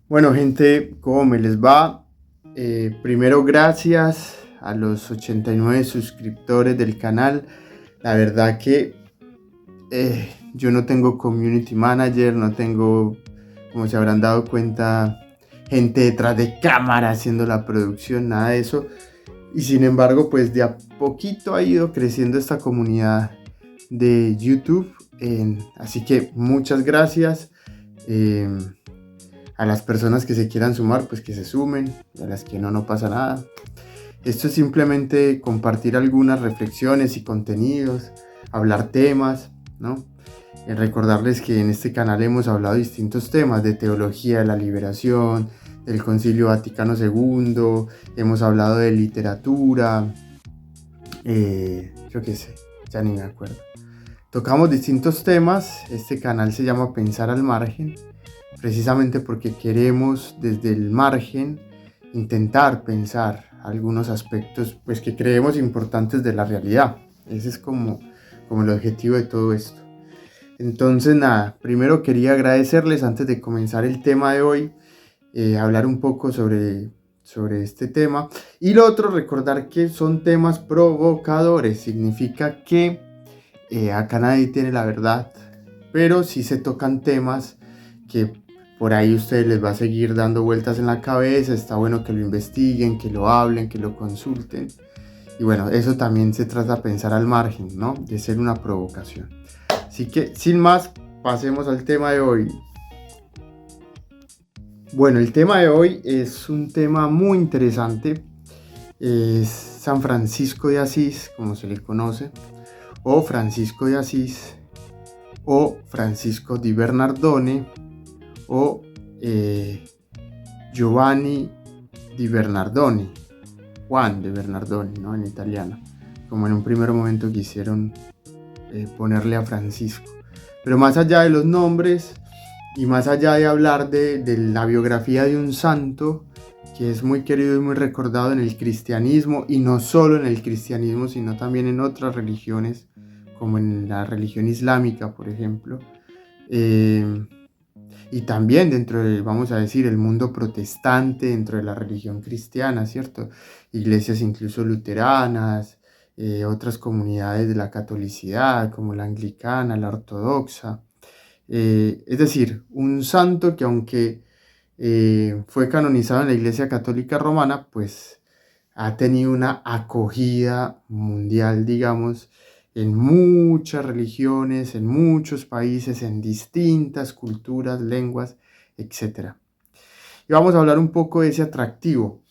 Bueno, gente, ¿cómo me les va? Primero, gracias a los 89 suscriptores del canal. La verdad que yo no tengo community manager, no tengo, como se habrán dado cuenta, gente detrás de cámara haciendo la producción, nada de eso. Y sin embargo, pues de a poquito ha ido creciendo esta comunidad de YouTube. Así que muchas gracias. Eh, a las personas que se quieran sumar, pues que se sumen, a las que no, no pasa nada. Esto es simplemente compartir algunas reflexiones y contenidos, hablar temas, ¿no? Recordarles que en este canal hemos hablado de distintos temas, de teología de la liberación, del Concilio Vaticano II, hemos hablado de literatura, yo qué sé, ya ni me acuerdo. Tocamos distintos temas, este canal se llama Pensar al Margen, precisamente porque queremos desde el margen intentar pensar algunos aspectos pues, que creemos importantes de la realidad. Ese es como el objetivo de todo esto. Entonces nada, primero quería agradecerles antes de comenzar el tema de hoy, hablar un poco sobre este tema. Y lo otro, recordar que son temas provocadores, significa que acá nadie tiene la verdad, pero sí se tocan temas que por ahí a ustedes les va a seguir dando vueltas en la cabeza. Está bueno que lo investiguen, que lo hablen, que lo consulten. Y bueno, eso también se trata de pensar al margen, ¿no? De ser una provocación. Así que, sin más, pasemos al tema de hoy. Bueno, el tema de hoy es un tema muy interesante. Es San Francisco de Asís, como se le conoce, o Francisco de Asís, o Francisco di Bernardone, o Giovanni di Bernardoni, Juan de Bernardoni, ¿no? En italiano, como en un primer momento quisieron ponerle a Francisco. Pero más allá de los nombres y más allá de hablar de la biografía de un santo que es muy querido y muy recordado en el cristianismo, y no solo en el cristianismo, sino también en otras religiones, como en la religión islámica, por ejemplo, y también dentro de, vamos a decir, el mundo protestante, dentro de la religión cristiana, ¿cierto? Iglesias incluso luteranas, otras comunidades de la catolicidad, como la anglicana, la ortodoxa. Es decir, un santo que aunque fue canonizado en la Iglesia Católica Romana, pues ha tenido una acogida mundial, digamos, en muchas religiones, en muchos países, en distintas culturas, lenguas, etcétera. Y vamos a hablar un poco de ese atractivo.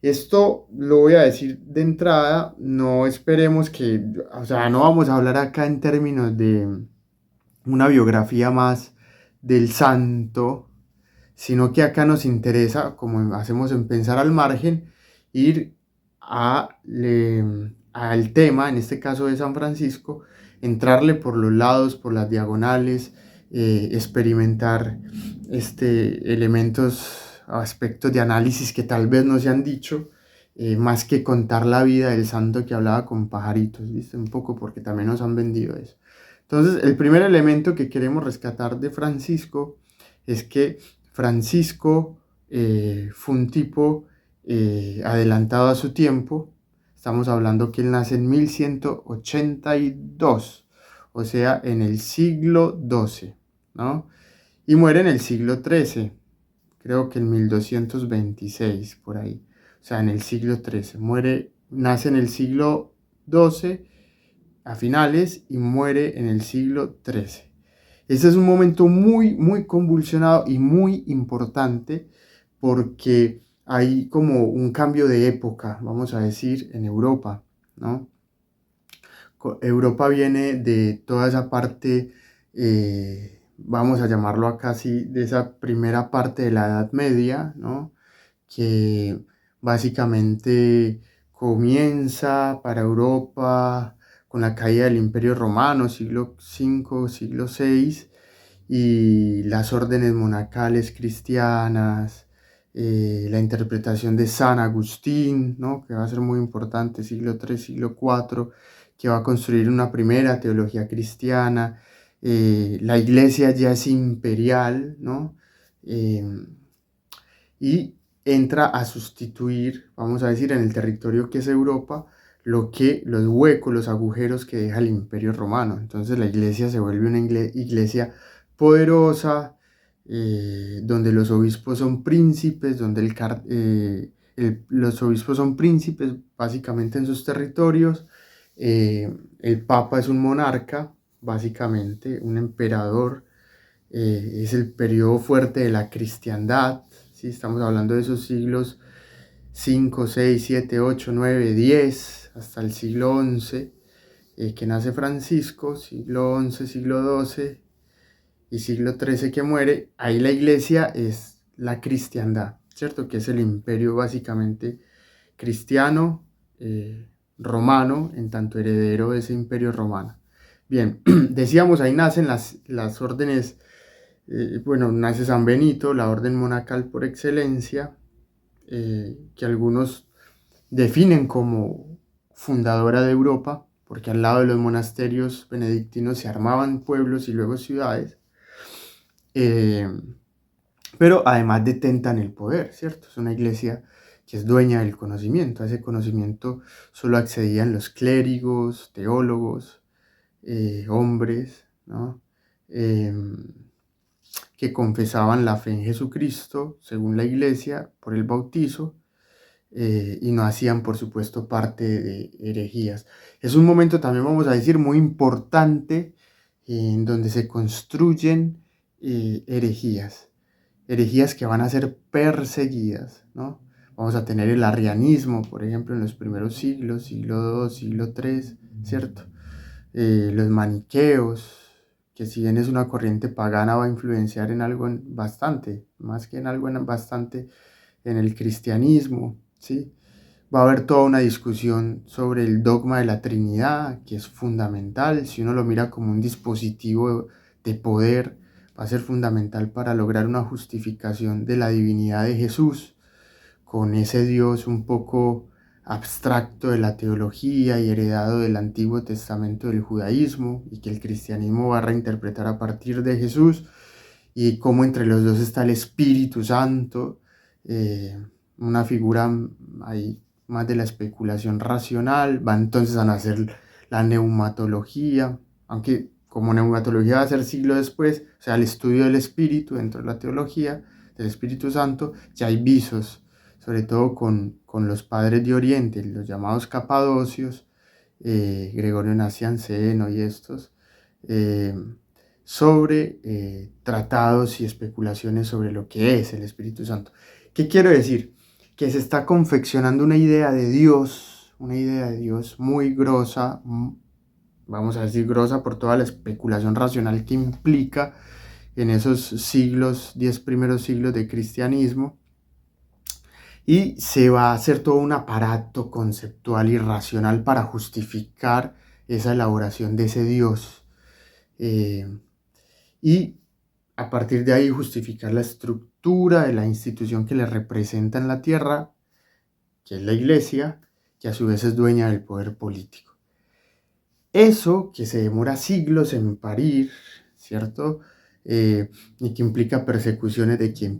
Esto lo voy a decir de entrada, no esperemos que, o sea, no vamos a hablar acá en términos de una biografía más del santo, sino que acá nos interesa, como hacemos en Pensar al Margen, ir al tema, en este caso de San Francisco, entrarle por los lados, por las diagonales, experimentar elementos, aspectos de análisis que tal vez no se han dicho, más que contar la vida del santo que hablaba con pajaritos, ¿viste? Un poco porque también nos han vendido eso. Entonces, el primer elemento que queremos rescatar de Francisco es que Francisco fue un tipo adelantado a su tiempo. Estamos hablando que él nace en 1182, o sea, en el siglo XII, ¿no? Y muere en el siglo XIII, creo que en 1226, por ahí. O sea, en el siglo XIII. Nace en el siglo XII a finales y muere en el siglo XIII. Ese es un momento muy, muy convulsionado y muy importante porque hay como un cambio de época, vamos a decir, en Europa, ¿no? Europa viene de toda esa parte, vamos a llamarlo acá así, de esa primera parte de la Edad Media, ¿no? Que básicamente comienza para Europa con la caída del Imperio Romano, siglo V, siglo VI, y las órdenes monacales cristianas, la interpretación de San Agustín, ¿no? Que va a ser muy importante, siglo III, siglo IV, que va a construir una primera teología cristiana. La iglesia ya es imperial, ¿no? y entra a sustituir, vamos a decir, en el territorio que es Europa, los huecos, los agujeros que deja el Imperio Romano. Entonces la iglesia se vuelve una iglesia poderosa, donde los obispos son príncipes, donde los obispos son príncipes básicamente en sus territorios. El Papa es un monarca, básicamente, un emperador. Es el periodo fuerte de la cristiandad. ¿Sí? Estamos hablando de esos siglos 5, 6, 7, 8, 9, 10, hasta el siglo 11, que nace Francisco, siglo 11, siglo 12 y siglo 13 que muere. Ahí la iglesia es la cristiandad, ¿cierto? Que es el imperio básicamente cristiano, romano, en tanto heredero de ese imperio romano. Bien, decíamos, ahí nacen las órdenes, bueno, nace San Benito, la orden monacal por excelencia, que algunos definen como fundadora de Europa, porque al lado de los monasterios benedictinos se armaban pueblos y luego ciudades, pero además detentan el poder, ¿cierto? Es una iglesia que es dueña del conocimiento. A ese conocimiento solo accedían los clérigos, teólogos, hombres, ¿no? Que confesaban la fe en Jesucristo, según la iglesia, por el bautizo, y no hacían, por supuesto, parte de herejías. Es un momento también, vamos a decir, muy importante en donde se construyen herejías que van a ser perseguidas, ¿no? Vamos a tener el arrianismo, por ejemplo, en los primeros siglos, siglo II, siglo III, ¿cierto? Los maniqueos, que si bien es una corriente pagana, va a influenciar en algo bastante, más que en algo bastante, en el cristianismo, ¿sí? Va a haber toda una discusión sobre el dogma de la Trinidad, que es fundamental. Si uno lo mira como un dispositivo de poder, va a ser fundamental para lograr una justificación de la divinidad de Jesús, con ese Dios un poco abstracto de la teología y heredado del Antiguo Testamento del judaísmo, y que el cristianismo va a reinterpretar a partir de Jesús, y cómo entre los dos está el Espíritu Santo, una figura ahí más de la especulación racional. Va entonces a nacer la neumatología, aunque como neumatología va a ser siglo después, o sea, el estudio del espíritu dentro de la teología, del Espíritu Santo. Ya hay visos, sobre todo con los padres de Oriente, los llamados capadocios, Gregorio Nacianceno y estos, sobre tratados y especulaciones sobre lo que es el Espíritu Santo. ¿Qué quiero decir? Que se está confeccionando una idea de Dios muy grosa, vamos a decir grosa por toda la especulación racional que implica en esos siglos, 10 primeros siglos de cristianismo, y se va a hacer todo un aparato conceptual y racional para justificar esa elaboración de ese Dios, y a partir de ahí justificar la estructura de la institución que le representa en la tierra, que es la iglesia, que a su vez es dueña del poder político. Eso que se demora siglos en parir, ¿cierto? Y que implica persecuciones de quien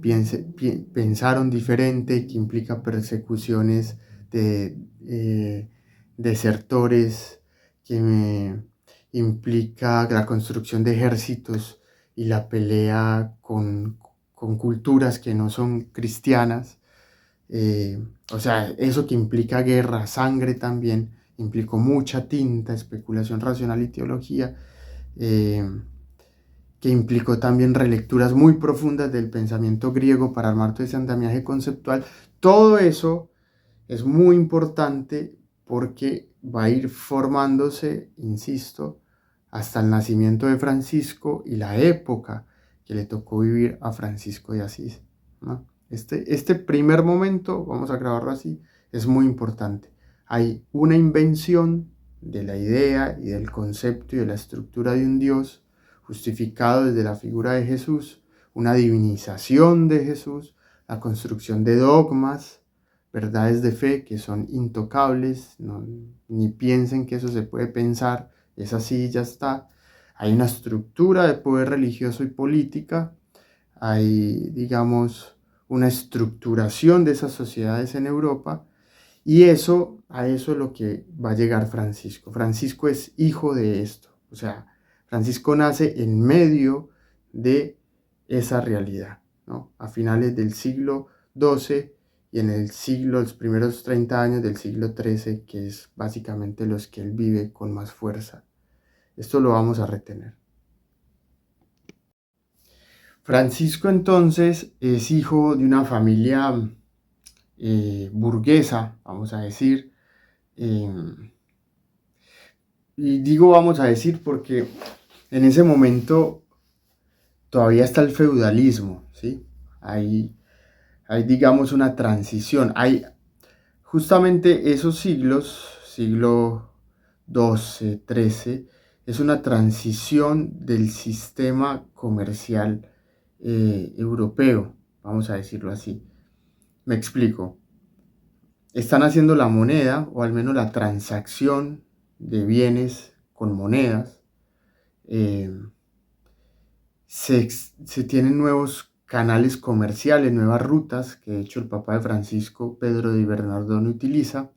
pensaron diferente, que implica persecuciones de desertores, que implica la construcción de ejércitos y la pelea con culturas que no son cristianas. O sea, eso que implica guerra, sangre también, implicó mucha tinta, especulación racional y teología, que implicó también relecturas muy profundas del pensamiento griego para armar todo ese andamiaje conceptual. Todo eso es muy importante porque va a ir formándose, insisto, hasta el nacimiento de Francisco y la época que le tocó vivir a Francisco de Asís, ¿no? Este primer momento, vamos a grabarlo así, es muy importante. Hay una invención de la idea y del concepto y de la estructura de un Dios justificado desde la figura de Jesús, una divinización de Jesús, la construcción de dogmas, verdades de fe que son intocables, no, ni piensen que eso se puede pensar, es así y ya está. Hay una estructura de poder religioso y política, hay, digamos, una estructuración de esas sociedades en Europa, y a eso es lo que va a llegar Francisco. Francisco es hijo de esto, o sea, Francisco nace en medio de esa realidad, ¿no? A finales del siglo XII y en los primeros 30 años del siglo XIII, que es básicamente los que él vive con más fuerza. Esto lo vamos a retener. Francisco entonces es hijo de una familia burguesa, vamos a decir. Y digo vamos a decir porque en ese momento todavía está el feudalismo, ¿sí? Hay digamos una transición. Hay justamente esos siglos, siglo XII, XIII, es una transición del sistema comercial europeo, vamos a decirlo así. Me explico. Están haciendo la moneda, o al menos la transacción de bienes con monedas. Eh, se tienen nuevos canales comerciales, nuevas rutas, que de hecho el papá de Francisco, Pedro de Bernardone, utiliza.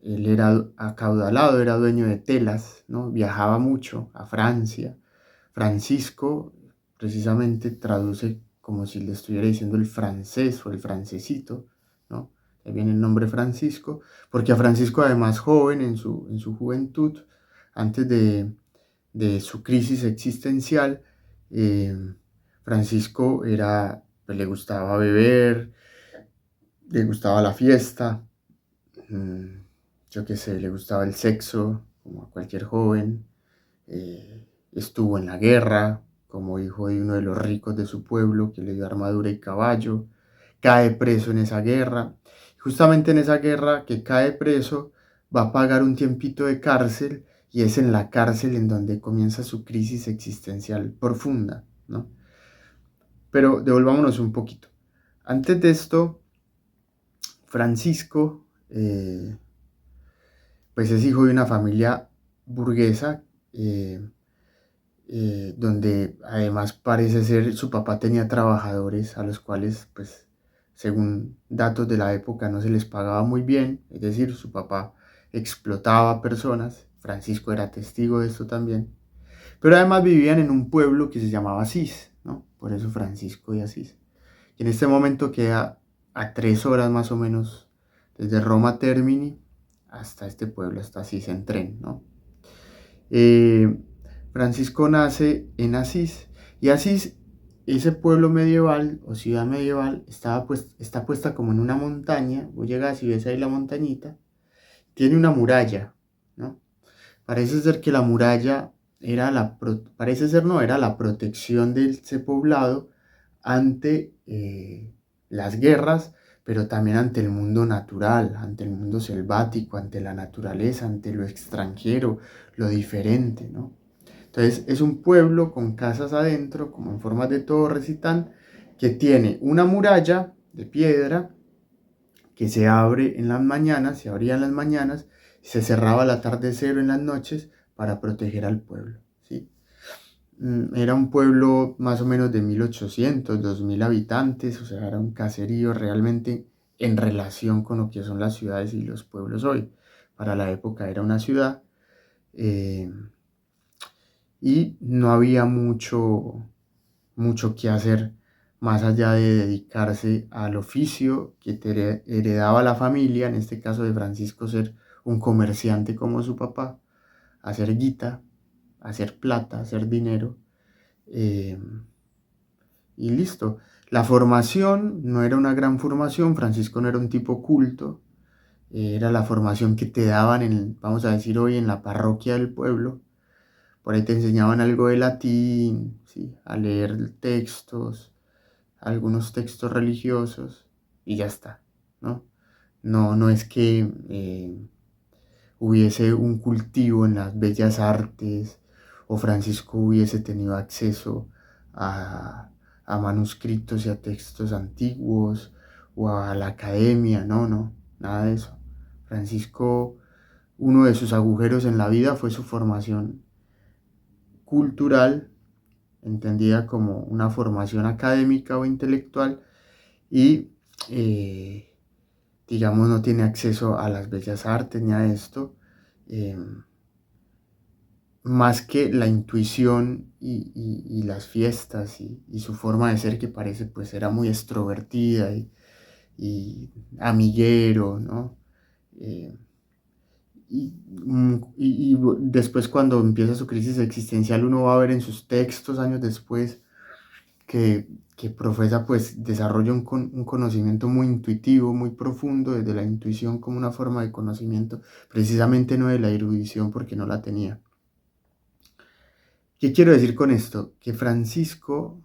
Él era acaudalado, era dueño de telas, ¿no? Viajaba mucho a Francia. Francisco precisamente traduce como si le estuviera diciendo el francés o el francesito, ¿no? Ahí viene el nombre Francisco, porque a Francisco además joven, en su juventud, antes de su crisis existencial, eh, Francisco pues, le gustaba beber, le gustaba la fiesta, yo qué sé, le gustaba el sexo, como a cualquier joven, estuvo en la guerra, como hijo de uno de los ricos de su pueblo, que le dio armadura y caballo, cae preso en esa guerra. Justamente en esa guerra que cae preso, va a pagar un tiempito de cárcel, y es en la cárcel en donde comienza su crisis existencial profunda, ¿no? Pero devolvámonos un poquito. Antes de esto, Francisco, pues es hijo de una familia burguesa, donde además parece ser su papá tenía trabajadores a los cuales, pues, según datos de la época, no se les pagaba muy bien, es decir, su papá explotaba a personas. Francisco era testigo de esto también, pero además vivían en un pueblo que se llamaba Asís, ¿no? Por eso Francisco de Asís, que en este momento queda a 3 horas más o menos desde Roma Termini hasta este pueblo, hasta Asís en tren, ¿no? Eh, Francisco nace en Asís, y Asís, ese pueblo medieval o ciudad medieval, está puesta como en una montaña. Vos llegas y ves ahí la montañita, tiene una muralla, ¿no? Parece ser que la muralla parece ser no, era la protección de ese poblado ante las guerras, pero también ante el mundo natural, ante el mundo selvático, ante la naturaleza, ante lo extranjero, lo diferente, ¿no? Entonces es un pueblo con casas adentro, como en forma de torres y tal, que tiene una muralla de piedra que se abre en las mañanas, se abría en las mañanas, y se cerraba al atardecer o en las noches para proteger al pueblo, ¿sí? Era un pueblo más o menos de 1800, 2000 habitantes, o sea, era un caserío realmente en relación con lo que son las ciudades y los pueblos hoy. Para la época era una ciudad, eh, y no había mucho que hacer más allá de dedicarse al oficio que te heredaba la familia, en este caso de Francisco ser un comerciante como su papá, hacer guita, hacer plata, hacer dinero, eh, y listo. La formación no era una gran formación. Francisco no era un tipo culto, era la formación que te daban vamos a decir hoy, en la parroquia del pueblo. Por ahí te enseñaban algo de latín, ¿sí? A leer textos, algunos textos religiosos, y ya está, ¿no? No es que hubiese un cultivo en las bellas artes, o Francisco hubiese tenido acceso a manuscritos y a textos antiguos, o a la academia, no, nada de eso. Francisco, uno de sus agujeros en la vida fue su formación cultural, entendida como una formación académica o intelectual, y, digamos, no tiene acceso a las bellas artes ni a esto, más que la intuición y las fiestas y su forma de ser que parece pues era muy extrovertida y amiguero, ¿no? Eh, después cuando empieza su crisis existencial uno va a ver en sus textos años después que, que profesa pues desarrolla un conocimiento muy intuitivo, muy profundo desde la intuición como una forma de conocimiento, precisamente no de la erudición porque no la tenía. ¿Qué quiero decir con esto? Que Francisco,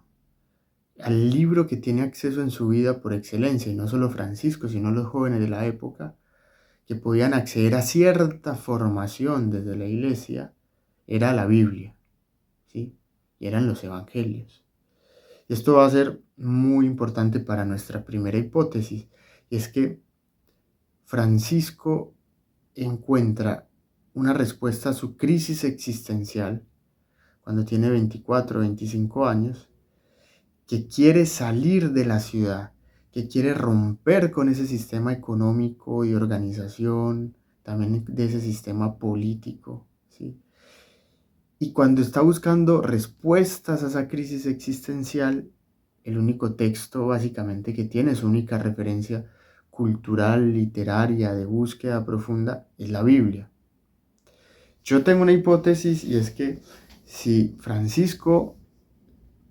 al libro que tiene acceso en su vida por excelencia, y no solo Francisco, sino los jóvenes de la época, que podían acceder a cierta formación desde la iglesia, era la Biblia, ¿sí? Y eran los evangelios. Y esto va a ser muy importante para nuestra primera hipótesis, y es que Francisco encuentra una respuesta a su crisis existencial cuando tiene 24 o 25 años, que quiere salir de la ciudad, que quiere romper con ese sistema económico y organización, también de ese sistema político, ¿sí? Y cuando está buscando respuestas a esa crisis existencial, el único texto básicamente que tiene, su única referencia cultural, literaria, de búsqueda profunda, es la Biblia. Yo tengo una hipótesis y es que si Francisco,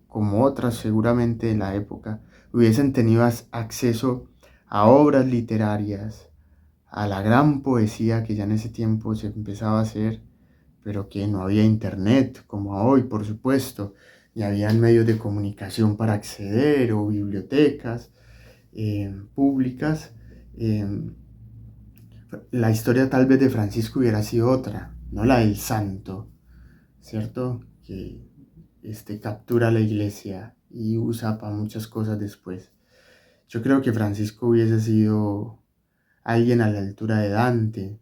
como otras seguramente en la época, hubiesen tenido acceso a obras literarias, a la gran poesía que ya en ese tiempo se empezaba a hacer, pero que no había internet como hoy, por supuesto, ni había medios de comunicación para acceder o bibliotecas públicas, eh, la historia tal vez de Francisco hubiera sido otra, no la del santo, ¿cierto? Que captura la iglesia y usa para muchas cosas después. Yo creo que Francisco hubiese sido alguien a la altura de Dante,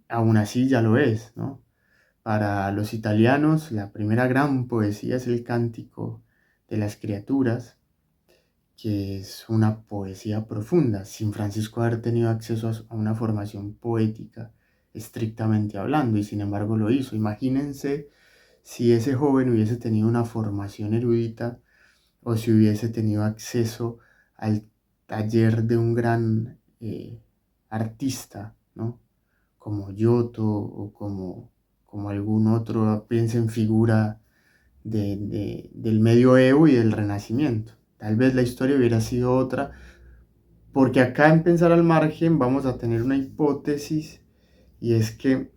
aún así ya lo es, ¿no? Para los italianos, la primera gran poesía es el Cántico de las Criaturas, que es una poesía profunda, sin Francisco haber tenido acceso a una formación poética, estrictamente hablando, y sin embargo lo hizo. Imagínense si ese joven hubiese tenido una formación erudita o si hubiese tenido acceso al taller de un gran artista, ¿no? Como Giotto o como algún otro, piensen figura del medioevo y del Renacimiento. Tal vez la historia hubiera sido otra, porque acá en Pensar al Margen vamos a tener una hipótesis y es que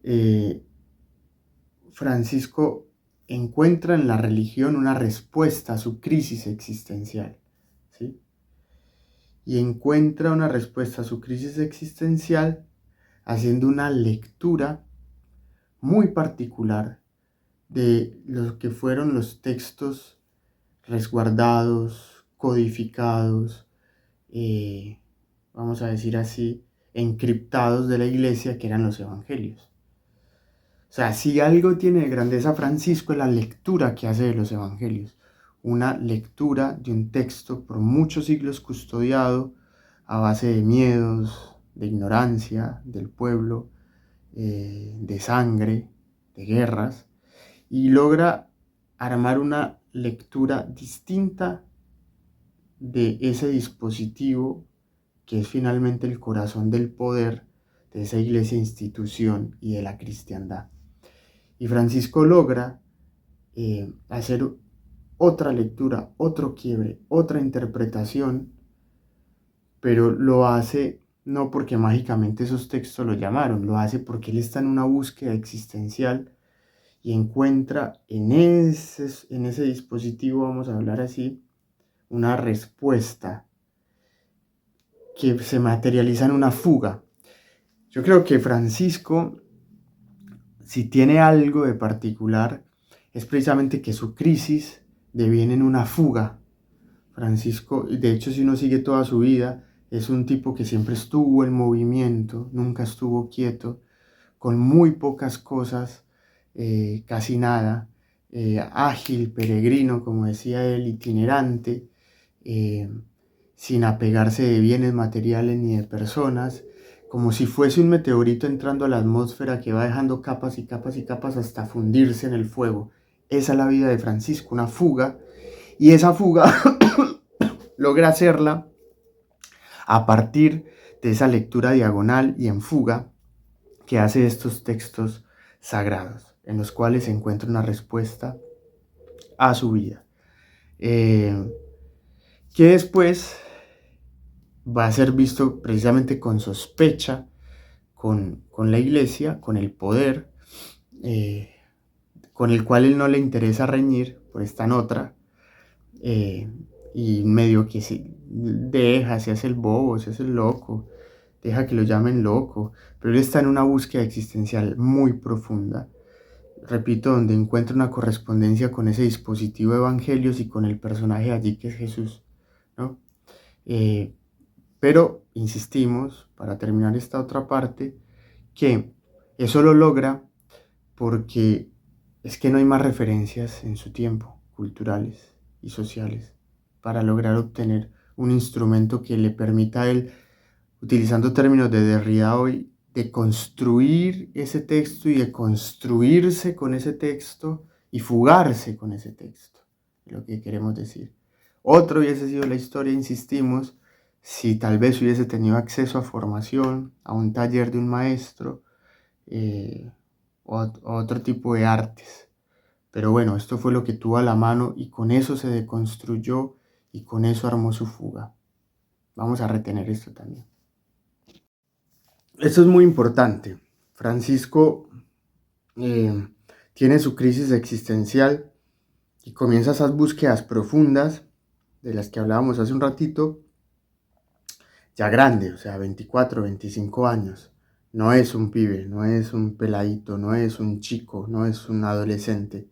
eh, Francisco encuentra en la religión una respuesta a su crisis existencial, ¿sí? Y encuentra una respuesta a su crisis existencial haciendo una lectura muy particular de lo que fueron los textos resguardados, codificados, eh, vamos a decir así, encriptados de la iglesia, que eran los evangelios. O sea, si algo tiene de grandeza Francisco es la lectura que hace de los evangelios. Una lectura de un texto por muchos siglos custodiado a base de miedos, de ignorancia del pueblo, de sangre, de guerras, y logra armar una lectura distinta de ese dispositivo que es finalmente el corazón del poder de esa iglesia institución y de la cristiandad. Y Francisco logra hacer otra lectura, otro quiebre, otra interpretación, pero lo hace no porque mágicamente esos textos lo llamaron, lo hace porque él está en una búsqueda existencial y encuentra en ese dispositivo, vamos a hablar así, una respuesta que se materializa en una fuga. Yo creo que Francisco, si tiene algo de particular, es precisamente que su crisis deviene en una fuga. Francisco, de hecho, si uno sigue toda su vida, es un tipo que siempre estuvo en movimiento, nunca estuvo quieto, con muy pocas cosas, casi nada, ágil, peregrino, como decía él, itinerante, eh, sin apegarse de bienes materiales ni de personas, como si fuese un meteorito entrando a la atmósfera que va dejando capas y capas y capas hasta fundirse en el fuego. Esa es la vida de Francisco, una fuga, y esa fuga logra hacerla a partir de esa lectura diagonal y en fuga que hace estos textos sagrados, en los cuales se encuentra una respuesta a su vida, que después va a ser visto precisamente con sospecha con la iglesia, con el poder, eh, con el cual él no le interesa reñir, por esta en otra, eh, y medio que se hace el bobo, se hace el loco, deja que lo llamen loco, pero él está en una búsqueda existencial muy profunda, repito, donde encuentra una correspondencia con ese dispositivo de evangelios y con el personaje allí que es Jesús, ¿no? Pero insistimos, para terminar esta otra parte, que eso lo logra porque es que no hay más referencias en su tiempo, culturales y sociales, para lograr obtener un instrumento que le permita a él, utilizando términos de Derrida hoy, de construir ese texto y de construirse con ese texto y fugarse con ese texto, es lo que queremos decir. Otro hubiese sido la historia, insistimos, si tal vez hubiese tenido acceso a formación, a un taller de un maestro, o otro tipo de artes. Pero bueno, esto fue lo que tuvo a la mano y con eso se deconstruyó y con eso armó su fuga. Vamos a retener esto también. Esto es muy importante. Francisco tiene su crisis existencial y comienza esas búsquedas profundas de las que hablábamos hace un ratito, ya grande, o sea, 24, 25 años. No es un pibe, no es un peladito, no es un chico, no es un adolescente.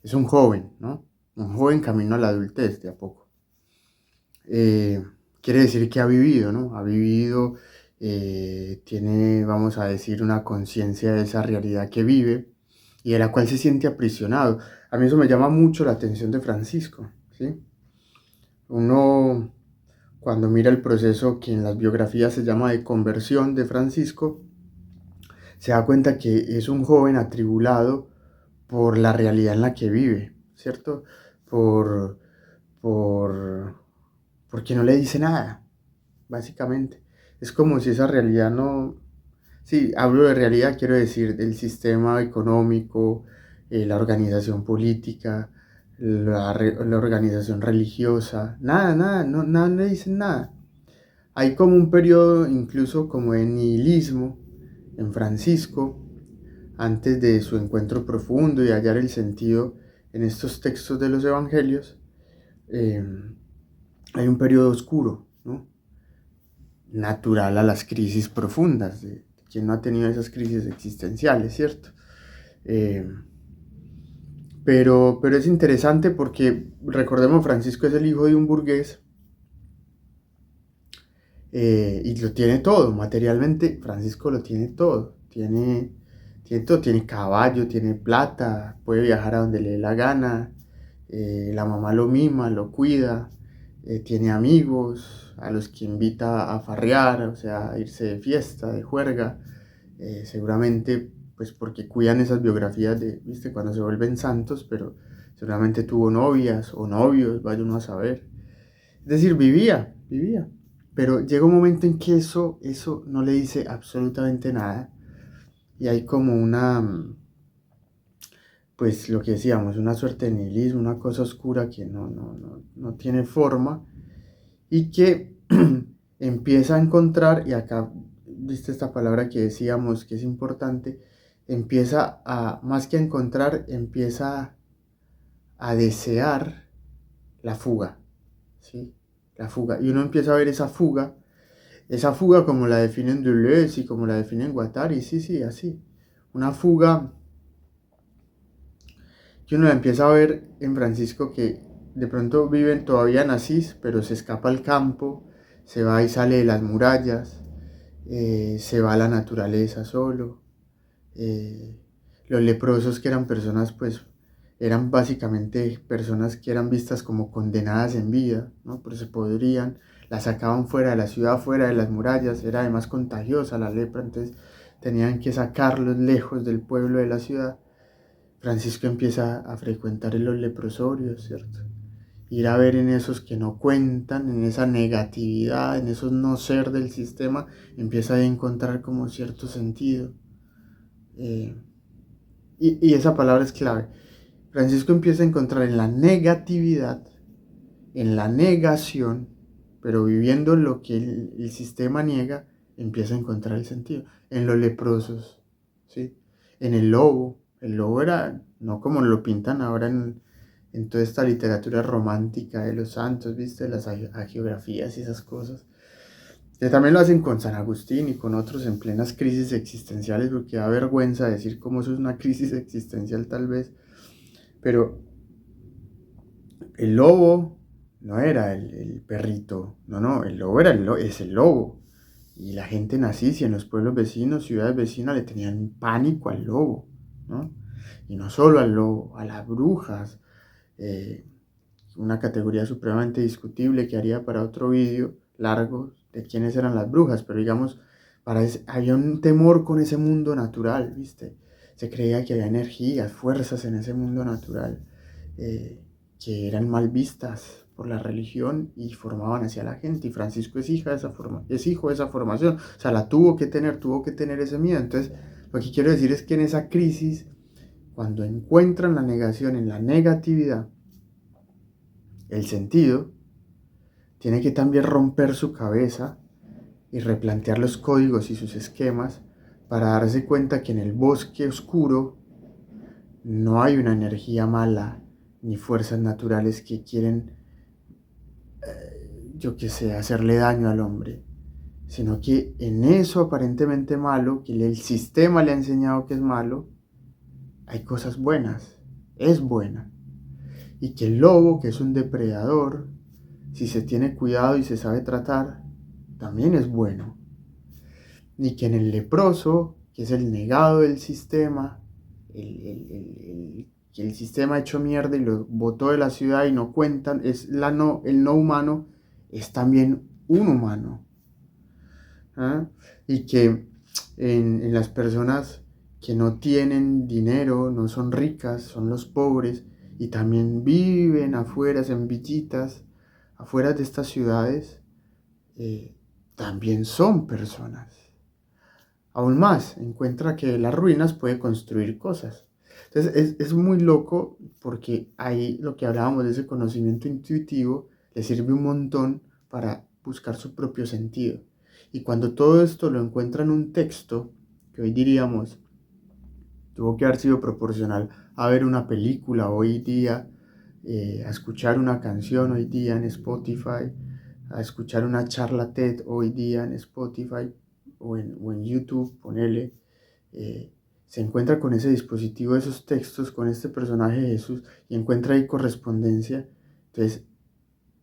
Es un joven, ¿no? Un joven camino a la adultez de a poco. Quiere decir que ha vivido, ¿no? Ha vivido, tiene, vamos a decir, una conciencia de esa realidad que vive y de la cual se siente aprisionado. A mí eso me llama mucho la atención de Francisco, ¿sí? Uno, cuando mira el proceso que en las biografías se llama de conversión de Francisco, se da cuenta que es un joven atribulado por la realidad en la que vive, ¿cierto? Por, por, porque no le dice nada, básicamente. Es como si esa realidad no... Sí, hablo de realidad, quiero decir, del sistema económico, la organización política, la organización religiosa, nada, no, nada le dicen nada. Hay como un periodo incluso como de nihilismo en Francisco, antes de su encuentro profundo y hallar el sentido en estos textos de los evangelios, eh, hay un periodo oscuro, ¿no? Natural a las crisis profundas, de quien no ha tenido esas crisis existenciales, ¿cierto? Eh, pero es interesante porque, recordemos, Francisco es el hijo de un burgués y lo tiene todo, materialmente Francisco lo tiene todo, tiene caballo, tiene plata, puede viajar a donde le dé la gana, la mamá lo mima, lo cuida, tiene amigos a los que invita a farrear, o sea, a irse de fiesta, de juerga, seguramente pues porque cuidan esas biografías de, viste, cuando se vuelven santos, pero seguramente tuvo novias o novios, vaya uno a saber. Es decir, vivía. Pero llega un momento en que eso no le dice absolutamente nada. Y hay como pues lo que decíamos, una suerte de nihilismo, una cosa oscura que no tiene forma y que empieza a encontrar, y acá, viste esta palabra que decíamos que es importante, empieza a, más que a encontrar, empieza a desear la fuga, ¿sí? La fuga. Y uno empieza a ver esa fuga como la definen Deleuze y como la definen Guattari, sí, así. Una fuga que uno la empieza a ver en Francisco que de pronto vive todavía en Asís, pero se escapa al campo, se va y sale de las murallas, se va a la naturaleza solo. Los leprosos que eran personas pues eran básicamente personas que eran vistas como condenadas en vida, ¿no? Pero se podrían, las sacaban fuera de la ciudad, fuera de las murallas, era además contagiosa la lepra, entonces tenían que sacarlos lejos del pueblo de la ciudad. Francisco empieza a frecuentar en los leprosorios, ¿cierto? Ir a ver en esos que no cuentan, en esa negatividad, en esos no ser del sistema, empieza a encontrar como cierto sentido. Eh, y esa palabra es clave. Francisco empieza a encontrar en la negatividad, en la negación, pero viviendo lo que el sistema niega, empieza a encontrar el sentido. En los leprosos, ¿sí? En el lobo era, no como lo pintan ahora en toda esta literatura romántica de los santos, ¿viste? Las hagiografías y esas cosas. Que también lo hacen con San Agustín y con otros en plenas crisis existenciales, porque da vergüenza decir cómo eso es una crisis existencial tal vez. Pero el lobo no era el perrito, no, el lobo es el lobo. Y la gente nacicia en los pueblos vecinos, ciudades vecinas, le tenían pánico al lobo, ¿no? Y no solo al lobo, a las brujas, eh, una categoría supremamente discutible que haría para otro vídeo largo de quiénes eran las brujas, pero digamos, había un temor con ese mundo natural, ¿viste? Se creía que había energías, fuerzas en ese mundo natural eh, que eran mal vistas por la religión y formaban hacia la gente. Y Francisco es hijo de esa formación, o sea, tuvo que tener ese miedo. Entonces, lo que quiero decir es que en esa crisis, cuando encuentran la negación en la negatividad, el sentido, tiene que también romper su cabeza y replantear los códigos y sus esquemas para darse cuenta que en el bosque oscuro no hay una energía mala ni fuerzas naturales que quieren, yo qué sé, hacerle daño al hombre, sino que en eso aparentemente malo, que el sistema le ha enseñado que es malo, hay cosas buenas, es buena. Y que el lobo, que es un depredador, si se tiene cuidado y se sabe tratar, también es bueno. Y que en el leproso, que es el negado del sistema, que el sistema ha hecho mierda y lo botó de la ciudad y no cuentan, el no humano, es también un humano. ¿Ah? Y que en las personas que no tienen dinero, no son ricas, son los pobres, y también viven afuera, en villitas, afuera de estas ciudades, también son personas. Aún más, encuentra que de las ruinas puede construir cosas. Entonces es muy loco porque ahí lo que hablábamos de ese conocimiento intuitivo le sirve un montón para buscar su propio sentido. Y cuando todo esto lo encuentra en un texto, que hoy diríamos tuvo que haber sido proporcional a ver una película hoy día, a escuchar una canción hoy día en Spotify, a escuchar una charla TED hoy día en Spotify o en YouTube, ponele, se encuentra con ese dispositivo, esos textos, con este personaje de Jesús y encuentra ahí correspondencia. Entonces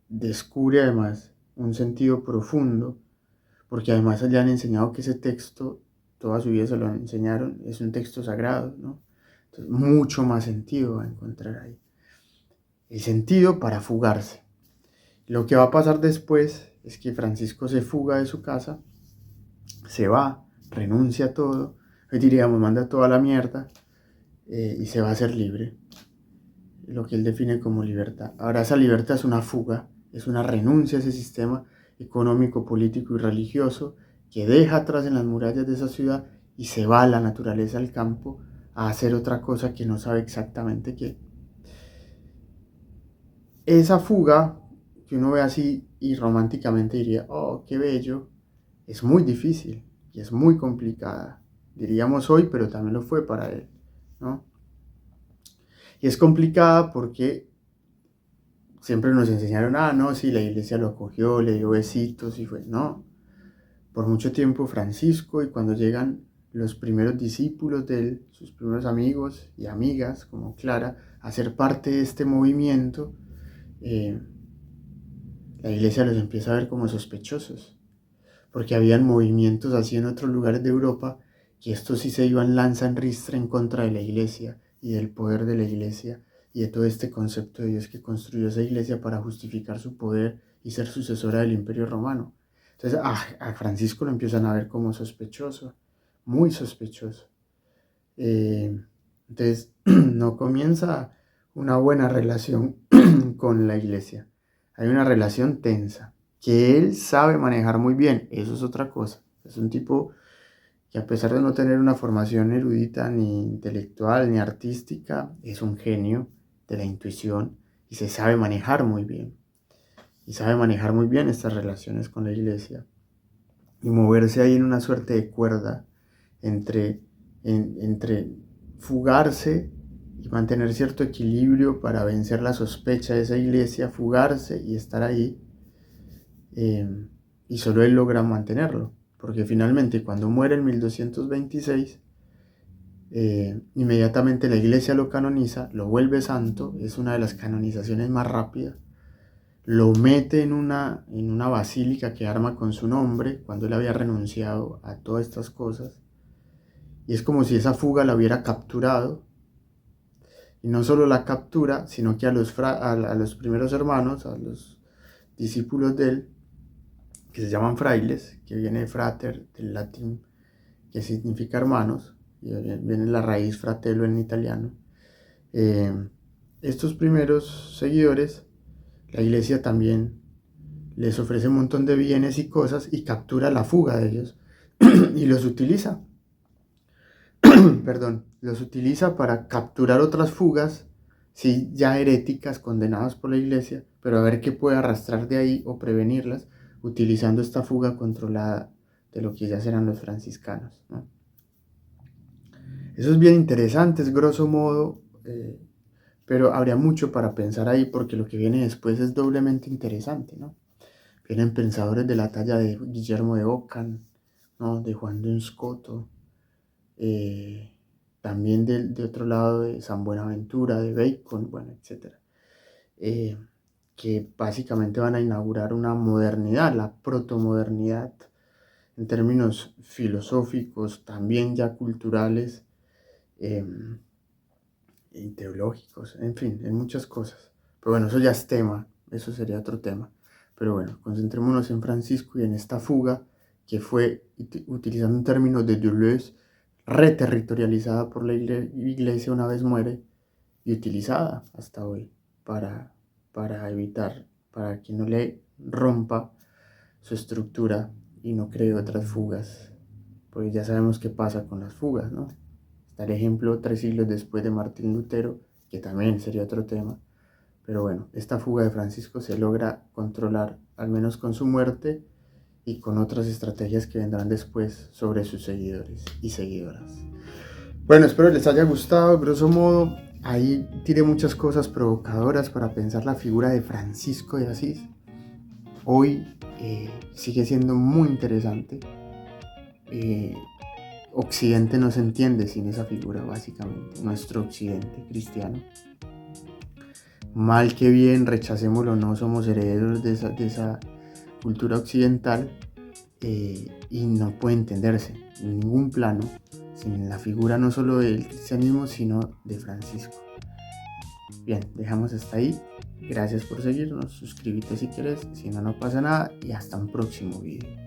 descubre además un sentido profundo, porque además le han enseñado que ese texto, toda su vida se lo enseñaron, es un texto sagrado, ¿no? Entonces mucho más sentido va a encontrar ahí. El sentido para fugarse. Lo que va a pasar después es que Francisco se fuga de su casa, se va, renuncia a todo, hoy diríamos manda toda la mierda y se va a hacer libre, lo que él define como libertad. Ahora esa libertad es una fuga, es una renuncia a ese sistema económico, político y religioso que deja atrás en las murallas de esa ciudad y se va a la naturaleza, al campo, a hacer otra cosa que no sabe exactamente qué. Esa fuga que uno ve así y románticamente diría, oh, qué bello, es muy difícil y es muy complicada. Diríamos hoy, pero también lo fue para él, ¿no? Y es complicada porque siempre nos enseñaron, no, sí, la iglesia lo acogió, le dio besitos y fue, no. Por mucho tiempo Francisco y cuando llegan los primeros discípulos de él, sus primeros amigos y amigas, como Clara, a ser parte de este movimiento, la iglesia los empieza a ver como sospechosos, porque habían movimientos así en otros lugares de Europa, que estos sí se iban lanza en ristre en contra de la iglesia y del poder de la iglesia y de todo este concepto de Dios que construyó esa iglesia para justificar su poder y ser sucesora del Imperio Romano. Entonces a Francisco lo empiezan a ver como sospechoso, muy sospechoso. Entonces no comienza una buena relación con la iglesia. Hay una relación tensa, que él sabe manejar muy bien, eso es otra cosa. Es un tipo que a pesar de no tener una formación erudita, ni intelectual, ni artística, es un genio de la intuición y se sabe manejar muy bien. Y sabe manejar muy bien estas relaciones con la iglesia. Y moverse ahí en una suerte de cuerda entre fugarse y mantener cierto equilibrio para vencer la sospecha de esa iglesia, fugarse y estar ahí. Y solo él logra mantenerlo, porque finalmente cuando muere en 1226, inmediatamente la iglesia lo canoniza, lo vuelve santo, es una de las canonizaciones más rápidas, lo mete en una basílica que arma con su nombre, cuando él había renunciado a todas estas cosas, y es como si esa fuga la hubiera capturado, y no solo la captura, sino que a los primeros hermanos, a los discípulos de él, que se llaman frailes, que viene de frater, del latín, que significa hermanos, y viene la raíz fratello en italiano. Estos primeros seguidores, la iglesia también les ofrece un montón de bienes y cosas y captura la fuga de ellos y los utiliza, perdón, los utiliza para capturar otras fugas, sí, ya heréticas, condenadas por la iglesia, pero a ver qué puede arrastrar de ahí o prevenirlas, utilizando esta fuga controlada de lo que ya serán los franciscanos, ¿no? Eso es bien interesante, es grosso modo, pero habría mucho para pensar ahí porque lo que viene después es doblemente interesante, ¿no? Vienen pensadores de la talla de Guillermo de Ockham, ¿no? De Juan de Unscoto, también de otro lado de San Buenaventura, de Bacon, bueno, etc. Que básicamente van a inaugurar una modernidad, la protomodernidad, en términos filosóficos, también ya culturales, y teológicos, en fin, en muchas cosas. Pero bueno, eso ya es tema, eso sería otro tema. Pero bueno, concentrémonos en Francisco y en esta fuga que fue, utilizando un término de Deleuze, reterritorializada por la iglesia una vez muere y utilizada hasta hoy para evitar, para que no le rompa su estructura y no cree otras fugas. Porque ya sabemos qué pasa con las fugas, ¿no? Está el ejemplo 3 siglos después de Martín Lutero, que también sería otro tema. Pero bueno, esta fuga de Francisco se logra controlar, al menos con su muerte y con otras estrategias que vendrán después sobre sus seguidores y seguidoras. Bueno, espero les haya gustado, grosso modo. Ahí tiré muchas cosas provocadoras para pensar la figura de Francisco de Asís. Hoy sigue siendo muy interesante. Occidente no se entiende sin esa figura, básicamente, nuestro Occidente cristiano. Mal que bien, rechacémoslo, no somos herederos de esa cultura occidental, y no puede entenderse en ningún plano sin la figura no solo del cristianismo, sino de Francisco. Bien, dejamos hasta ahí. Gracias por seguirnos, suscríbete si quieres, si no, no pasa nada y hasta un próximo video.